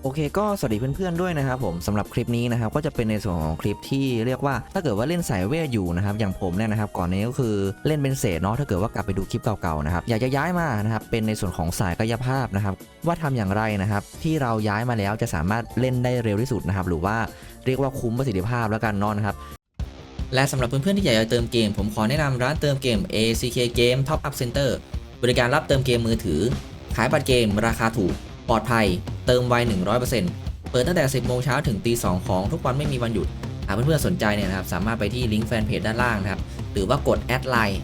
โอเคก็สวัสดีเพื่อนๆด้วยนะครับผมสำหรับคลิปนี้นะครับก็จะเป็นในส่วนของคลิปที่เรียกว่าถ้าเกิดว่าเล่นสายเวทอยู่นะครับอย่างผมเนี่ยนะครับก่อนนี้ก็คือเล่นเป็นเศษเนาะถ้าเกิดว่ากลับไปดูคลิปเก่าๆนะครับอยากจะย้ายมานะครับเป็นในส่วนของสายกายภาพนะครับว่าทำอย่างไรนะครับที่เราย้ายมาแล้วจะสามารถเล่นได้เร็วที่สุดนะครับหรือว่าเรียกว่าคุ้มประสิทธิภาพแล้วกันเนาะนะครับและสำหรับเพื่อนๆที่อยากจะเติมเกมผมขอแนะนำร้านเติมเกม ACK Game Top Up Center บริการรับเติมเกมมือถือขายบัตรเกมราคาถูกปลอดภัยเติมไว 100%เปิดตั้งแต่ 10 โมงเช้าถึงตี 2ของทุกวันไม่มีวันหยุดหากเพื่อนๆสนใจเนี่ยนะครับสามารถไปที่ลิงก์แฟนเพจด้านล่างนะครับหรือว่ากดแอดไลน์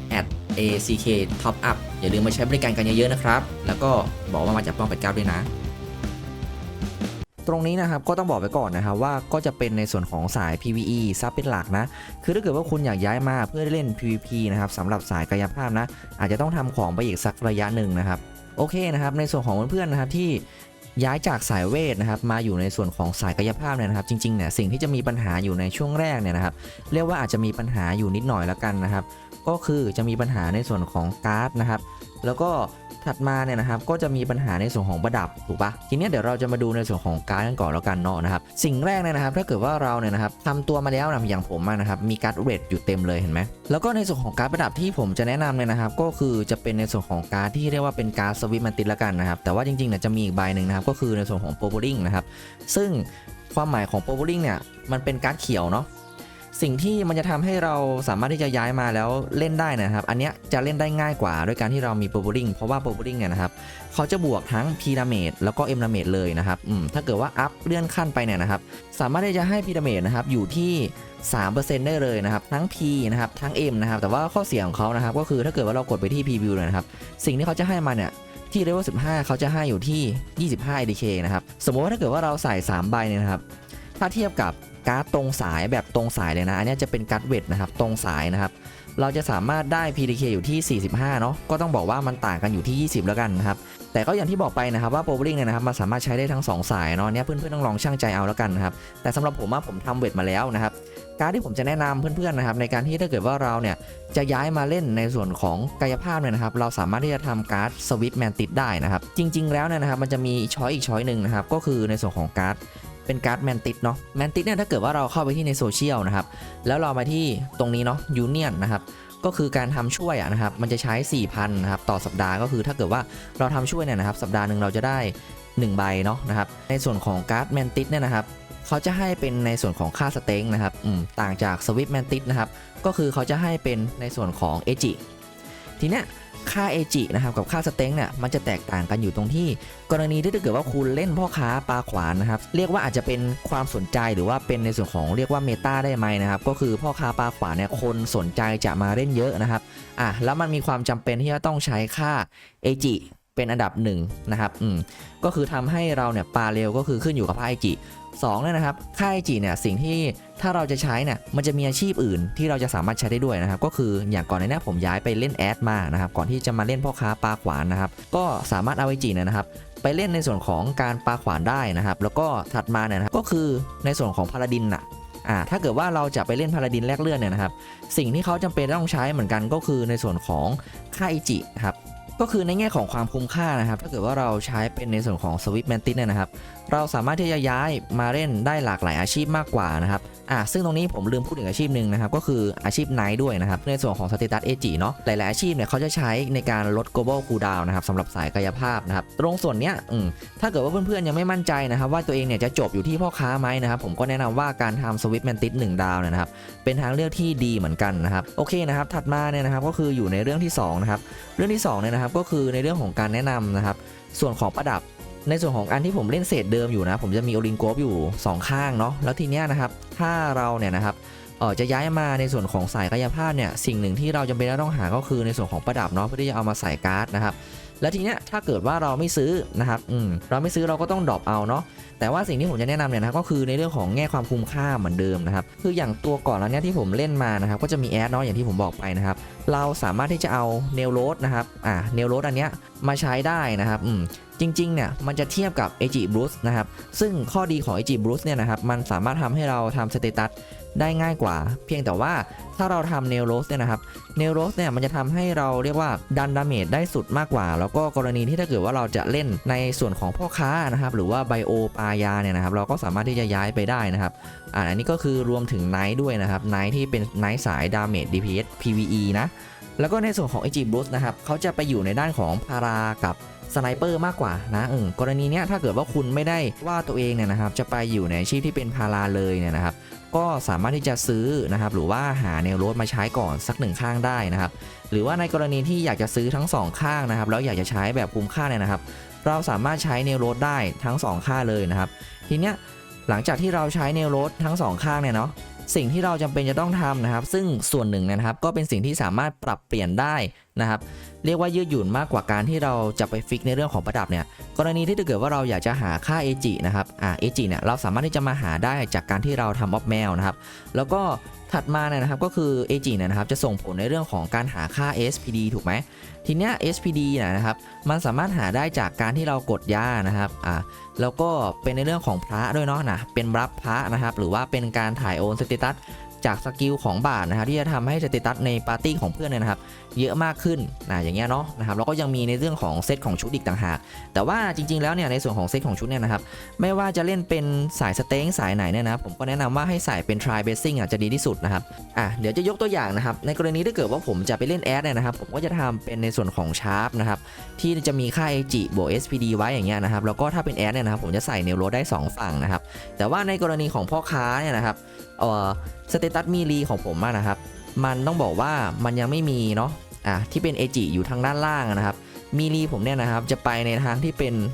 @ACK Top Up อย่าลืมมาใช้บริการกันเยอะๆนะครับแล้วก็บอกว่ามาจากป้องเป็ดเก้าด้วยนะตรงนี้นะครับก็ต้องบอกไว้ก่อนนะครับว่าก็จะเป็นในส่วนของสาย PVE ซับเป็นหลักนะคือถ้าเกิดว่าคุณอยากย้ายมาเพื่อเล่น PVP นะครับสำหรับสายกายภาพนะอาจจะต้องทำของไปอีกสักระยะหนึ่งนะครับโอเคนะครับในส่วนของเพื่อนๆนะครับที่ย้ายจากสายเวทนะครับมาอยู่ในส่วนของสายกายภาพเนี่ยนะครับจริงๆเนี่ยสิ่งที่จะมีปัญหาอยู่ในช่วงแรกเนี่ยนะครับเรียกว่าอาจจะมีปัญหาอยู่นิดหน่อยแล้วกันนะครับก็คือจะมีปัญหาในส่วนของการ์ดนะครับแล้วก็ถัดมาเนี่ยนะครับก็จะมีปัญหาในส่วนของประดับถูกปะทีนี้เดี๋ยวเราจะมาดูในส่วนของการ์ดกันก่อนแล้วกันเนาะนะครับสิ่งแรกเนี่ยนะครับถ้าเกิดว่าเราเนี่ยนะครับทำตัวมาแล้วนะอย่างผมนะครับมีการ์ดเรดอยู่เต็มเลยเห็นไหมแล้วก็ในส่วนของการ์ดประดับที่ผมจะแนะนำเนี่ยนะครับก็คือจะเป็นในส่วนของการ์ดที่เรียกว่าเป็นการ์ดสวิตมันติดละกันนะครับแต่ว่าจริงๆเนี่ยจะมีอีกใบหนึ่งนะครับก็คือในส่วนของโปรโบลิงนะครับซึ่งความหมายของโปรโบลิงเนี่ยมันเป็นการ์ดเขียวเนาะสิ่งที่มันจะทำให้เราสามารถที่จะย้ายมาแล้วเล่นได้นะครับอันเนี้ยจะเล่นได้ง่ายกว่าด้วยการที่เรามีโปรโบลิงเพราะว่าโปรโบลิงเนี่ยนะครับเขาจะบวกทั้ง P ดาเมจแล้วก็ M ดาเมจเลยนะครับถ้าเกิดว่าอัพเลื่อนขั้นไปเนี่ยนะครับสามารถที่จะให้ P ดาเมจนะครับอยู่ที่ 3% ได้เลยนะครับทั้ง P นะครับทั้ง M นะครับแต่ว่าข้อเสียของเขานะครับก็คือถ้าเกิดว่าเรากดไปที่ Preview เลยนะครับสิ่งที่เขาจะให้มาเนี่ยที่เลเวล15เขาจะให้อยู่ที่25 ADK นะครับสมมติว่าถ้าเกิดว่าเราใส่3ใบเนี่ยนะครับถ้าเทียบกับการ์ดตรงสายแบบตรงสายเลยนะอันนี้จะเป็นการ์ดเวทนะครับตรงสายนะครับเราจะสามารถได้ PDK อยู่ที่45เนาะก็ต้องบอกว่ามันต่างกันอยู่ที่20แล้วกันนะครับแต่ก็อย่างที่บอกไปนะครับว่าโปรบลิงเนี่ยนะครับมันสามารถใช้ได้ทั้ง2สายเนาะเนี่ยเพื่อนๆต้องลองช่างใจเอาแล้วกันนะครับแต่สำหรับผมทำเวทมาแล้วนะครับการที่ผมจะแนะนำเพื่อนๆนะครับในการที่ถ้าเกิดว่าเราเนี่ยจะย้ายมาเล่นในส่วนของกายภาพเนี่ยนะครับเราสามารถที่จะทำการ์ดสวิตแมนติดได้นะครับจริงๆแล้วเนี่ยนะครับมันจะมีช้อยอีกช้อยหนึ่งนะครับก็คือในส่วนของการ์ดเป็นการ์ดแมนติดเนาะแมนติดเนี่ยถ้าเกิดว่าเราเข้าไปที่ในโซเชียลนะครับแล้วเรามาที่ตรงนี้เนาะยูเนียนนะครับก็คือการทำช่วยนะครับมันจะใช้ 4,000 นะครับต่อสัปดาห์ก็คือถ้าเกิดว่าเราทำช่วยเนี่ยนะครับสัปดาห์หนึ่งเราจะได้1ใบเนาะนะครับในส่วนของการ์ดแมนติดเนี่ยนะครับเขาจะให้เป็นในส่วนของค่าสเต็งนะครับต่างจากสวิปแมนติดนะครับก็คือเขาจะให้เป็นในส่วนของเอจิทีเนี้ยค่าเอจินะครับกับค่าสเต็งเนี่ยมันจะแตกต่างกันอยู่ตรงที่กรณีที่ถ้าเกิดว่าคุณเล่นพ่อค้าปลาขวานนะครับเรียกว่าอาจจะเป็นความสนใจหรือว่าเป็นในส่วนของเรียกว่าเมตาได้ไหมนะครับก็คือพ่อค้าปลาขวานเนี่ยคนสนใจจะมาเล่นเยอะนะครับแล้วมันมีความจำเป็นที่จะต้องใช้ค่าเอจิเป็นอันดับ1นะครับก็คือทำให้เราเนี่ยปลาเร็วก็คือขึ้นอยู่กับค่าเอจิ2เนี่ยนะครับค่าไอจีเนี่ยสิ่งที่ถ้าเราจะใช้เนี่ยมันจะมีอาชีพอื่นที่เราจะสามารถใช้ได้ด้วยนะครับก็คืออย่างก่อนในนี้ผมย้ายไปเล่นแอดมานะครับก่อนที่จะมาเล่นพ่อค้าปลาขวานนะครับก็สามารถเอาไอจีเนี่ยนะครับไปเล่นในส่วนของการปลาขวานได้นะครับแล้วก็ถัดมาเนี่ยนะครับก็คือในส่วนของพาราดินน่ะถ้าเกิดว่าเราจะไปเล่นพาราดินแลกเลือดเนี่ยนะครับสิ่งที่เขาจำเป็นต้องใช้เหมือนกันก็คือในส่วนของค่าไอจีนะครับก็คือในแง่ของความคุ้มค่านะครับถ้าเกิดว่าเราใช้เป็นในส่วนของสวิปแมนติสเนี่ยนะครับเราสามารถที่จะย้ายมาเล่นได้หลากหลายอาชีพมากกว่านะครับซึ่งตรงนี้ผมลืมพูดถึงอาชีพหนึ่งนะครับก็คืออาชีพไนท์ด้วยนะครับในส่วนของสเตตัสเอจิเนาะหลายๆอาชีพเนี่ยเขาจะใช้ในการลด global cooldown นะครับสำหรับสายกายภาพนะครับตรงส่วนเนี้ยถ้าเกิดว่าเพื่อนๆยังไม่มั่นใจนะครับว่าตัวเองเนี่ยจะจบอยู่ที่พ่อค้าไหมนะครับผมก็แนะนำว่าการทำสวิปแมนติส1ดาวนะครับเป็นทางเลือกที่ดีเหมือนกันนะครับโอเคนะครับถัดมาเนี่ยนะครับก็คืออยู่ในเรื่องที่2นะครับเรื่องที่2เนี่ยนะครับก็คือในเรื่องของการแนะนำนะครับส่วนของประดับในส่วนของอันที่ผมเล่นเศษเดิมอยู่นะผมจะมีโอลิงโกฟอยู่2ข้างเนาะแล้วทีเนี้ยนะครับถ้าเราเนี่ยนะครับจะย้ายมาในส่วนของสายกายภาพเนี่ยสิ่งหนึ่งที่เราจำเป็นต้องหาก็คือในส่วนของประดับเนาะเพื่อที่จะเอามาใส่การ์ดนะครับแล้วทีเนี้ยถ้าเกิดว่าเราไม่ซื้อนะครับเราไม่ซื้อเราก็ต้องดรอปเอาเนาะแต่ว่าสิ่งที่ผมจะแนะนำเนี่ยนะครับก็คือในเรื่องของแง่ความคุ้มค่าเหมือนเดิมนะครับคืออย่างตัวก่อนแล้วเนี่ยที่ผมเล่นมานะครับก็จะมีแอดเนาะอย่างที่ผมบอกไปนะครับเราสามารถที่จะเอาเนลโรดนะครับเนลโรดอันเนี้ย มาใช้ได้นะครับจริงๆเนี่ยมันจะเทียบกับ Age Boost นะครับซึ่งข้อดีของ Age Boost เนี่ยนะครับมันสามารถทำให้เราทำสเตตัสได้ง่ายกว่าเพียงแต่ว่าถ้าเราทำเนลโรสเนี่ยนะครับเนลโรสเนี่ยมันจะทำให้เราเรียกว่าดันดาเมจได้สุดมากกว่าแล้วก็กรณีที่ถ้าเกิดว่าเราจะเล่นในส่วนของพ่อค้านะครับหรือว่าไบโอปายาเนี่ยนะครับเราก็สามารถที่จะย้ายไปได้นะครับอันนี้ก็คือรวมถึงไนท์ด้วยนะครับไนท์ที่เป็นไนท์สายดาเมจ DPS PVE นะแล้วก็ในส่วนของ Age Boost นะครับเขาจะไปอยู่ในด้านของพารากับสไนเปอร์มากกว่านะกรณีเนี้ยถ้าเกิดว่าคุณไม่ได้ว่าตัวเองเนี่ยนะครับจะไปอยู่ในอาชีพที่เป็นพาราเลยเนี่ยนะครับก็สามารถที่จะซื้อนะครับหรือว่าหาเนลโรสมาใช้ก่อนสักหนึ่งข้างได้นะครับหรือว่าในกรณีที่อยากจะซื้อทั้ง2ข้างนะครับแล้วอยากจะใช้แบบคุ้มค่าเนี่ยนะครับเราสามารถใช้เนลโรสได้ทั้ง2ข้างเลยนะครับทีเนี้ยหลังจากที่เราใช้เนลโรสทั้ง2ข้างเนี่ยเนาะสิ่งที่เราจำเป็นจะต้องทำนะครับซึ่งส่วนหนึ่งนะครับก็เป็นสิ่งที่สามารถปรับเปลี่ยนได้นะครับเรียกว่ายืดหยุ่นมากกว่าการที่เราจะไปฟิกในเรื่องของประดับเนี่ยกรณีที่ถ้าเกิดว่าเราอยากจะหาค่าเอจินะครับเอจิเนี่ยเราสามารถที่จะมาหาได้จากการที่เราทำออฟแมวนะครับแล้วก็ถัดมาเนี่ยนะครับก็คือเอจิเนี่ยนะครับจะส่งผลในเรื่องของการหาค่า SPD ถูกไหมทีเนี้ย SPD นะครับมันสามารถหาได้จากการที่เรากดย่านะครับแล้วก็เป็นในเรื่องของพระด้วยเนาะเป็นรับพระนะครับหรือว่าเป็นการถ่ายโอนสเตตัสจากสกิลของบาทนะครับที่จะทำให้สเตตัสในปาร์ตี้ของเพื่อนเนี่ยนะครับเยอะมากขึ้นอย่างเงี้ยเนาะนะครับแล้วก็ยังมีในเรื่องของเซตของชุดอีกต่างหากแต่ว่าจริงๆแล้วเนี่ยในส่วนของเซตของชุดเนี่ยนะครับไม่ว่าจะเล่นเป็นสายสเต็งสายไหนเนี่ยนะผมก็แนะนำว่าให้ใส่เป็น try basing จะดีที่สุดนะครับเดี๋ยวจะยกตัวอย่างนะครับในกรณีถ้าเกิดว่าผมจะไปเล่นแอดเนี่ยนะครับผมก็จะทำเป็นในส่วนของชาร์ปนะครับที่จะมีค่า AG บวก SPD ไว้อย่างเงี้ยนะครับแล้วก็ถ้าเป็นแอดเนี่ยนะครับผมจะใส่เนลโรได้2ฝั่งนะครับแต่ว่าในกรณีของพ่อค้าเนี่ยนะครับสเตตัสมีรีของผมนะครับมันต้องบอกว่ามันยังไม่มีเนาะที่เป็น AG อยู่ทางด้านล่างนะครับมีรีผมเนี่ยนะครับจะไปในทางที่เป็น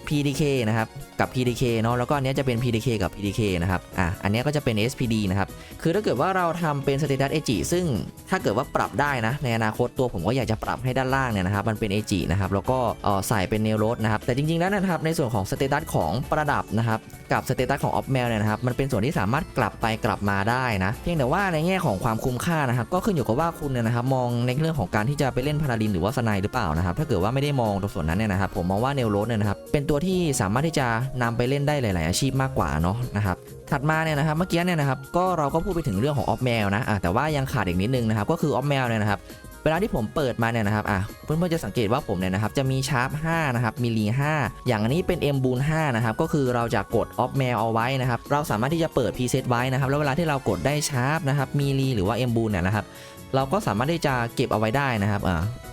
PDK นะครับกับ PDK เนาะแล้วก็อันนี้จะเป็น PDK กับ PDK นะครับอันนี้ก็จะเป็น SPD นะครับคือถ้าเกิดว่าเราทำเป็นสเตตัส AG ซึ่งถ้าเกิดว่าปรับได้นะในอนาคตตัวผมก็อยากจะปรับให้ด้านล่างเนี่ยนะครับมันเป็น AG นะครับแล้วก็ใส่เป็นเนลโรสนะครับแต่จริงๆแล้วนะครับในส่วนของสเตตัสของประดับนะครับกับสเตตัสของออฟแมวเนี่ยนะครับมันเป็นส่วนที่สามารถกลับไปกลับมาได้นะเพียงแต่ว่าในแง่ของความคุ้มค่านะครับก็ขึ้นอยู่กับว่าคุณเนี่ยนะครับมองในเรื่องของการที่จะไปเล่นพาราดินหรือว่าสไนหรือเปล่านะครับถ้าเกิดว่าไม่ได้มองตรงส่วนนั้นเนี่ยนะครับผมมองว่าเนลโรสเนี่ยนะครับเป็นตัวที่สามารถที่จะนำไปเล่นได้หลายๆอาชีพมากกว่าเนาะนะครับถัดมาเนี่ยนะครับเมื่อกี้เนี่ยนะครับก็เราก็พูดไปถึงเรื่องของออฟแมวนะแต่ว่ายังขาดอีกนิดนึงนะครับก็คือออฟแมวเนี่ยนะครับเวลาที่ผมเปิดมาเนี่ยนะครับเพื่อนๆจะสังเกตว่าผมเนี่ยนะครับจะมีชาร์ป5นะครับมิลลี5อย่างอันนี้เป็นเอ็มบูน5นะครับก็คือเราจะกดออฟแมวเอาไว้นะครับเราสามารถที่จะเปิดพรีเซตไว้นะครับแล้วเวลาที่เรากดได้ชาร์ปนะครับมิลลีหรือว่าเอ็มบูนเนี่ยนะครับเราก็สามารถที่จะเก็บเอาไว้ได้นะครับ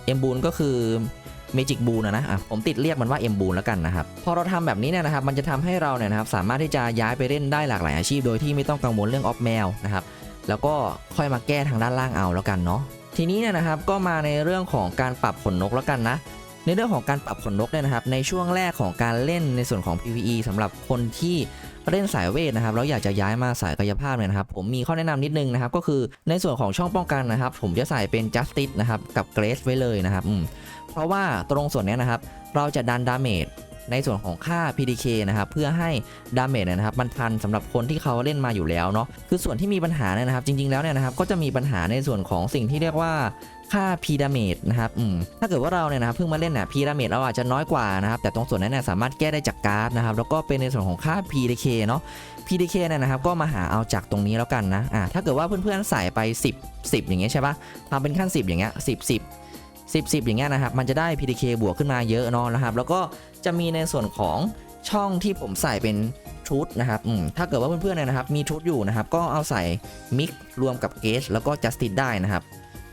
เอ็มบูนก็คือเมจิกบูนนะผมติดเรียกมันว่าเอ็มบูนแล้วกันนะครับพอเราทำแบบนี้เนี่ยนะครับมันจะทำให้เราเนี่ยนะครับสามารถที่จะย้ายไปเล่นได้หลากหลายอาชีพโดยที่ไม่ต้องกังวลเรื่องออฟแมวนะครับแล้วก็ค่อยมาแก้ทางด้านล่างเอาแล้วกันเนาะทีนี้เนี่ยนะครับก็มาในเรื่องของการปรับขนนกแล้วกันนะในเรื่องของการปรับขนนกเนี่ยนะครับในช่วงแรกของการเล่นในส่วนของ PVE สำหรับคนที่เล่นสายเวทนะครับแล้วอยากจะย้ายมาสายกายภาพเนี่ยนะครับผมมีข้อแนะนำนิดนึงนะครับก็คือในส่วนของช่องป้องกันนะครับผมจะใส่เป็น Justice นะครับกับ Grace ไว้เลยนะครับเพราะว่าตรงส่วนนี้นะครับเราจะดันดาเมจในส่วนของค่า PDK นะครับเพื่อให้ดาเมจนะครับมันทันสำหรับคนที่เขาเล่นมาอยู่แล้วเนาะคือส่วนที่มีปัญหาเนี่ยนะครับจริงๆแล้วเนี่ยนะครับก็จะมีปัญหาในส่วนของสิ่งที่เรียกว่าค่า P damage นะครับถ้าเกิดว่าเราเนี่ยนะครับเพิ่งมาเล่นเนี่ย P damage เราอาจจะน้อยกว่านะครับแต่ตรงส่วนนั้นเนี่ยสามารถแก้ได้จากการ์ดนะครับแล้วก็เป็นในส่วนของค่า PDK เนาะ PDK เนี่ยนะครับก็มาหาเอาจากตรงนี้แล้วกันนะถ้าเกิดว่าเพื่อนๆใส่ไป10อย่างเงี้ยใช่ปะทำเป็นขั้น10อย่างเงี้ย10อย่างเงี้ยนะครับมันจะได้ PDK บวกขึ้นมาเยอะเนาะนะครับแล้วก็จะมีในส่วนของช่องที่ผมใส่เป็นชุดนะครับถ้าเกิดว่าเพื่อนๆเนี่ยนะครับมีชุดอยู่นะครับก็เอาใส่มิกรวมกับเกจแล้วก็จัสติสได้นะครั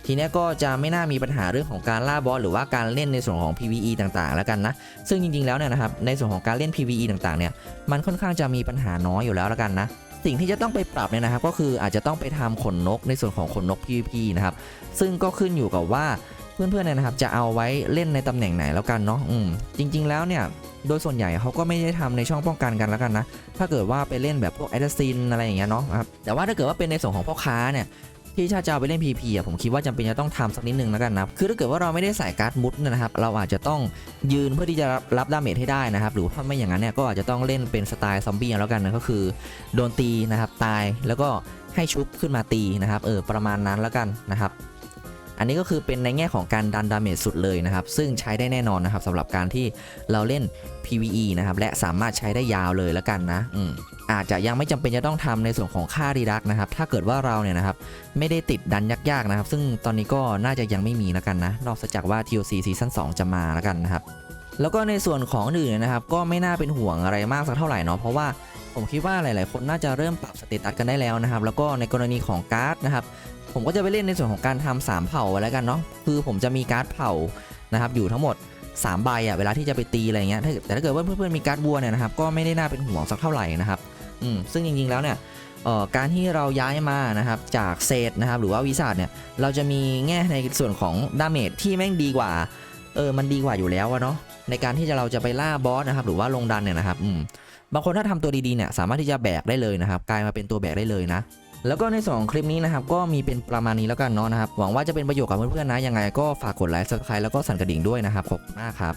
บทีนี้ก็จะไม่น่ามีปัญหาเรื่องของการล่าบอสหรือว่าการเล่นในส่วนของ PVE ต่างๆแล้วกันนะซึ่งจริงๆแล้วเนี่ยนะครับในส่วนของการเล่น PVE ต่างๆเนี่ยมันค่อนข้างจะมีปัญหาน้อยอยู่แล้วกันนะสิ่งที่จะต้องไปปรับเนี่ยนะครับก็คืออาจจะต้องไปทำขนนกในส่วนของขนนก PVP นะครับซึ่งก็ขึ้นอยู่กับว่าเพื่อนๆเนี่ยนะครับจะเอาไว้เล่นในตำแหน่งไหนแล้วกันเนาะจริงๆแล้วเนี่ยโดยส่วนใหญ่เขาก็ไม่ได้ทำในช่องป้องกันกันแล้วกันนะถ้าเกิดว่าไปเล่นแบบพวกแอดซินอะไรอย่างเงี้ยเนาะครับแต่ว่าถ้าเกิดว่าเป็นในส่วนของพ่อค้าเนี่ยที่ถ้าจะเอาไปเล่น PP ผมคิดว่าจำเป็นจะต้องทำสักนิดนึงแล้วกันนะคือถ้าเกิดว่าเราไม่ได้ใส่การ์ดมุดนะครับเราอาจจะต้องยืนเพื่อที่จะรับดาเมจให้ได้นะครับหรือถ้าไม่อย่างนั้นเนี่ยก็อาจจะต้องเล่นเป็นสไตล์ซอมบี้แล้วกันนะก็คือโดนตีนะครับตายแล้วก็ให้ชุบขึ้นมาตีนะครับประมาณนั้นแล้วกันนะครับ อันนี้ก็คือเป็นในแง่ของการดันดาเมจสุดเลยนะครับซึ่งใช้ได้แน่นอนนะครับสำหรับการที่เราเล่น PVE นะครับและสามารถใช้ได้ยาวเลยแล้วกันนะอาจจะยังไม่จำเป็นจะต้องทำในส่วนของค่ารีดักนะครับถ้าเกิดว่าเราเนี่ยนะครับไม่ได้ติดดันยากๆนะครับซึ่งตอนนี้ก็น่าจะยังไม่มีแล้วกันนะนอกจากว่า TOC ซีซั่น2จะมาแล้วกันนะครับแล้วก็ในส่วนของอื่นนะครับก็ไม่น่าเป็นห่วงอะไรมากสักเท่าไหร่เนาะเพราะว่าผมคิดว่าหลายๆคนน่าจะเริ่มปรับสเตตัสกันได้แล้วนะครับแล้วก็ในกรณีของการ์ดนะครับผมก็จะไปเล่นในส่วนของการทำ3เผ่าไว้แล้วกันเนาะคือผมจะมีการ์ดเผ่านะครับอยู่ทั้งหมด3ใบอ่ะเวลาที่จะไปตีอะไรเงี้ยแต่ถ้าเกิดว่าเพื่อนๆมีการ์ดวัวเนี่ยนะครับก็ไม่ได้น่าเป็นห่วงสักเท่าไหร่นะครับซึ่งจริงๆแล้วเนี่ยการที่เราย้ายมานะครับจากเซตนะครับหรือว่าวิสัทเนี่ยเราจะมีแง่ในส่วนของดาเมจที่แม่งดีกว่ามันดีกว่าอยู่แล้วเนาะในการที่เราจะไปล่าบอสนะครับหรือว่าลงดันเนี่ยนะครับบางคนถ้าทำตัวดีๆเนี่ยสามารถที่จะแบกได้เลยนะครับกลายมาเป็นตัวแบกได้เลยนะแล้วก็ในส่วนของคลิปนี้นะครับก็มีเป็นประมาณนี้แล้วกันเนาะนะครับหวังว่าจะเป็นประโยชน์กับเพื่อนๆนะยังไงก็ฝากกดไลค์ Subscribe แล้วก็สั่นกระดิ่งด้วยนะครับขอบคุณมากครับ